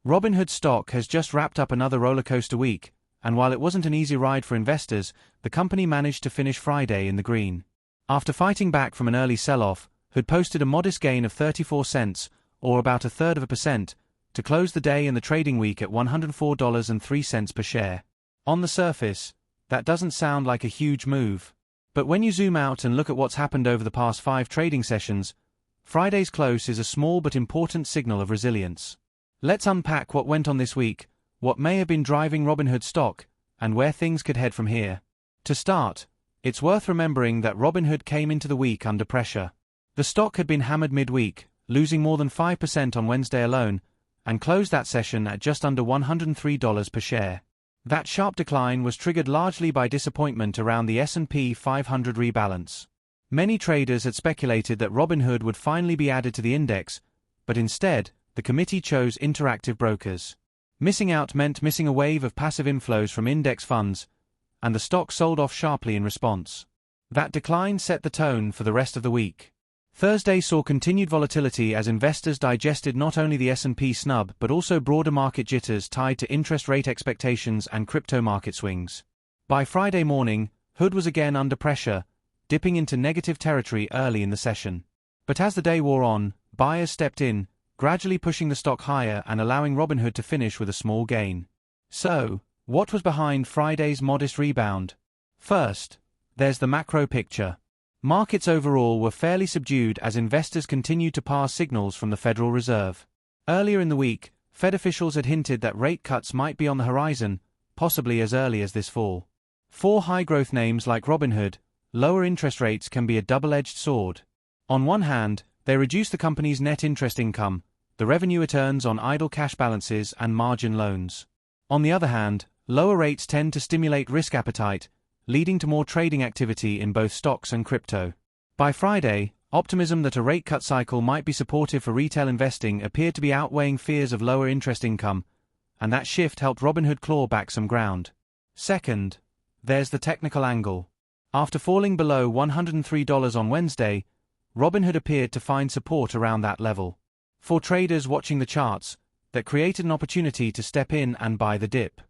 Robinhood stock has just wrapped up another rollercoaster week, and while it wasn't an easy ride for investors, the company managed to finish Friday in the green. After fighting back from an early sell-off, Hood posted a modest gain of 34 cents, or about 1/3%, to close the day and the trading week at $104.03 per share. On the surface, that doesn't sound like a huge move. But when you zoom out and look at what's happened over the past 5 trading sessions, Friday's close is a small but important signal of resilience. Let's unpack what went on this week, what may have been driving Robinhood stock, and where things could head from here. To start, it's worth remembering that Robinhood came into the week under pressure. The stock had been hammered midweek, losing more than 5% on Wednesday alone, and closed that session at just under $103 per share. That sharp decline was triggered largely by disappointment around the S&P 500 rebalance. Many traders had speculated that Robinhood would finally be added to the index, but instead, the committee chose Interactive Brokers. Missing out meant missing a wave of passive inflows from index funds, and the stock sold off sharply in response. That decline set the tone for the rest of the week. Thursday saw continued volatility as investors digested not only the S&P snub but also broader market jitters tied to interest rate expectations and crypto market swings. By Friday morning, Hood was again under pressure, dipping into negative territory early in the session. But as the day wore on, buyers stepped in, gradually pushing the stock higher and allowing Robinhood to finish with a small gain. So, what was behind Friday's modest rebound? First, there's the macro picture. Markets overall were fairly subdued as investors continued to parse signals from the Federal Reserve. Earlier in the week, Fed officials had hinted that rate cuts might be on the horizon, possibly as early as this fall. For high-growth names like Robinhood, lower interest rates can be a double-edged sword. On one hand, they reduce the company's net interest income, the revenue it earns on idle cash balances and margin loans. On the other hand, lower rates tend to stimulate risk appetite, leading to more trading activity in both stocks and crypto. By Friday, optimism that a rate cut cycle might be supportive for retail investing appeared to be outweighing fears of lower interest income, and that shift helped Robinhood claw back some ground. Second, there's the technical angle. After falling below $103 on Wednesday, Robinhood appeared to find support around that level. For traders watching the charts, that created an opportunity to step in and buy the dip.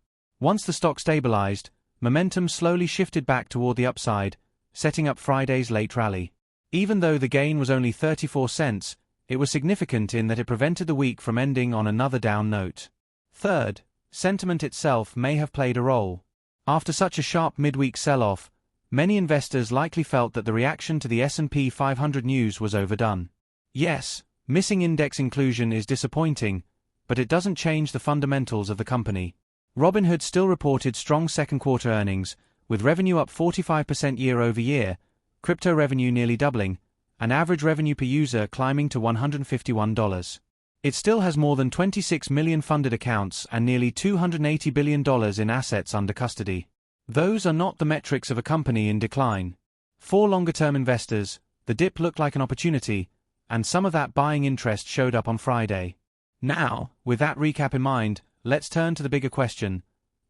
Once the stock stabilized, momentum slowly shifted back toward the upside, setting up Friday's late rally. Even though the gain was only 34 cents, it was significant in that it prevented the week from ending on another down note. Third, sentiment itself may have played a role. After such a sharp midweek sell-off, many investors likely felt that the reaction to the S&P 500 news was overdone. Yes, missing index inclusion is disappointing, but it doesn't change the fundamentals of the company. Robinhood still reported strong second-quarter earnings, with revenue up 45% year-over-year, crypto revenue nearly doubling, and average revenue per user climbing to $151. It still has more than 26 million funded accounts and nearly $280 billion in assets under custody. Those are not the metrics of a company in decline. For longer-term investors, the dip looked like an opportunity, and some of that buying interest showed up on Friday. Now, with that recap in mind, let's turn to the bigger question.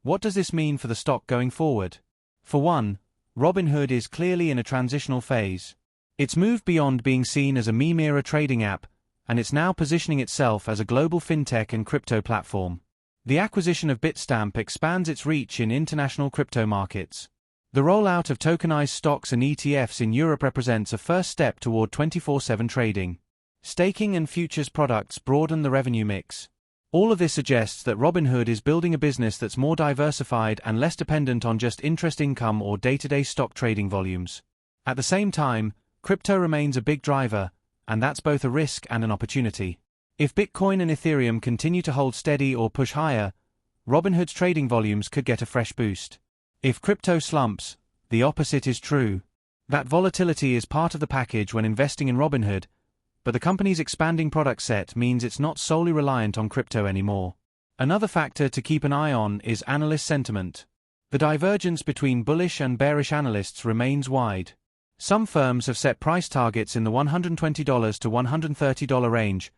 What does this mean for the stock going forward? For one, Robinhood is clearly in a transitional phase. It's moved beyond being seen as a meme-era trading app, and it's now positioning itself as a global fintech and crypto platform. The acquisition of Bitstamp expands its reach in international crypto markets. The rollout of tokenized stocks and ETFs in Europe represents a first step toward 24/7 trading. Staking and futures products broaden the revenue mix. All of this suggests that Robinhood is building a business that's more diversified and less dependent on just interest income or day-to-day stock trading volumes. At the same time, crypto remains a big driver, and that's both a risk and an opportunity. If Bitcoin and Ethereum continue to hold steady or push higher, Robinhood's trading volumes could get a fresh boost. If crypto slumps, the opposite is true. That volatility is part of the package when investing in Robinhood, but the company's expanding product set means it's not solely reliant on crypto anymore. Another factor to keep an eye on is analyst sentiment. The divergence between bullish and bearish analysts remains wide. Some firms have set price targets in the $120 to $130 range,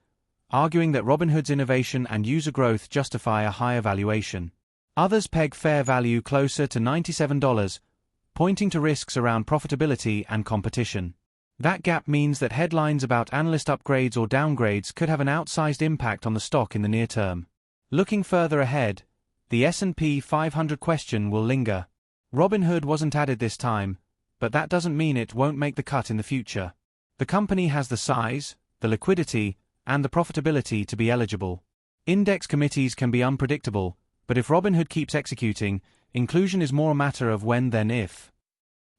arguing that Robinhood's innovation and user growth justify a higher valuation. Others peg fair value closer to $97, pointing to risks around profitability and competition. That gap means that headlines about analyst upgrades or downgrades could have an outsized impact on the stock in the near term. Looking further ahead, the S&P 500 question will linger. Robinhood wasn't added this time, but that doesn't mean it won't make the cut in the future. The company has the size, the liquidity, and the profitability to be eligible. Index committees can be unpredictable, but if Robinhood keeps executing, inclusion is more a matter of when than if.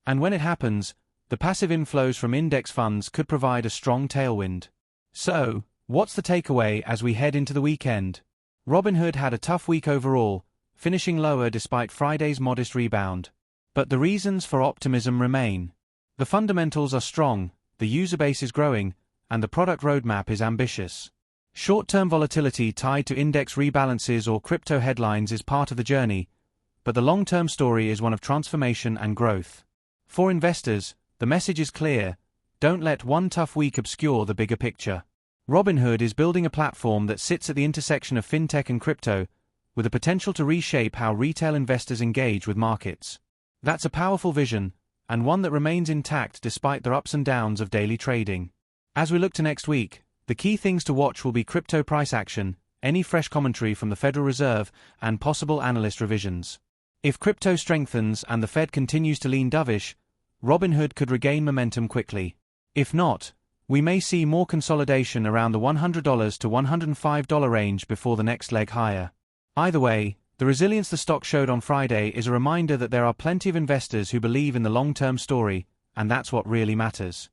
And when it happens, the passive inflows from index funds could provide a strong tailwind. So, what's the takeaway as we head into the weekend? Robinhood had a tough week overall, finishing lower despite Friday's modest rebound. But the reasons for optimism remain. The fundamentals are strong, the user base is growing, and the product roadmap is ambitious. Short-term volatility tied to index rebalances or crypto headlines is part of the journey, but the long-term story is one of transformation and growth. For investors, the message is clear: don't let one tough week obscure the bigger picture. Robinhood is building a platform that sits at the intersection of fintech and crypto, with the potential to reshape how retail investors engage with markets. That's a powerful vision, and one that remains intact despite the ups and downs of daily trading. As we look to next week, the key things to watch will be crypto price action, any fresh commentary from the Federal Reserve, and possible analyst revisions. If crypto strengthens and the Fed continues to lean dovish, Robinhood could regain momentum quickly. If not, we may see more consolidation around the $100 to $105 range before the next leg higher. Either way, the resilience the stock showed on Friday is a reminder that there are plenty of investors who believe in the long-term story, and that's what really matters.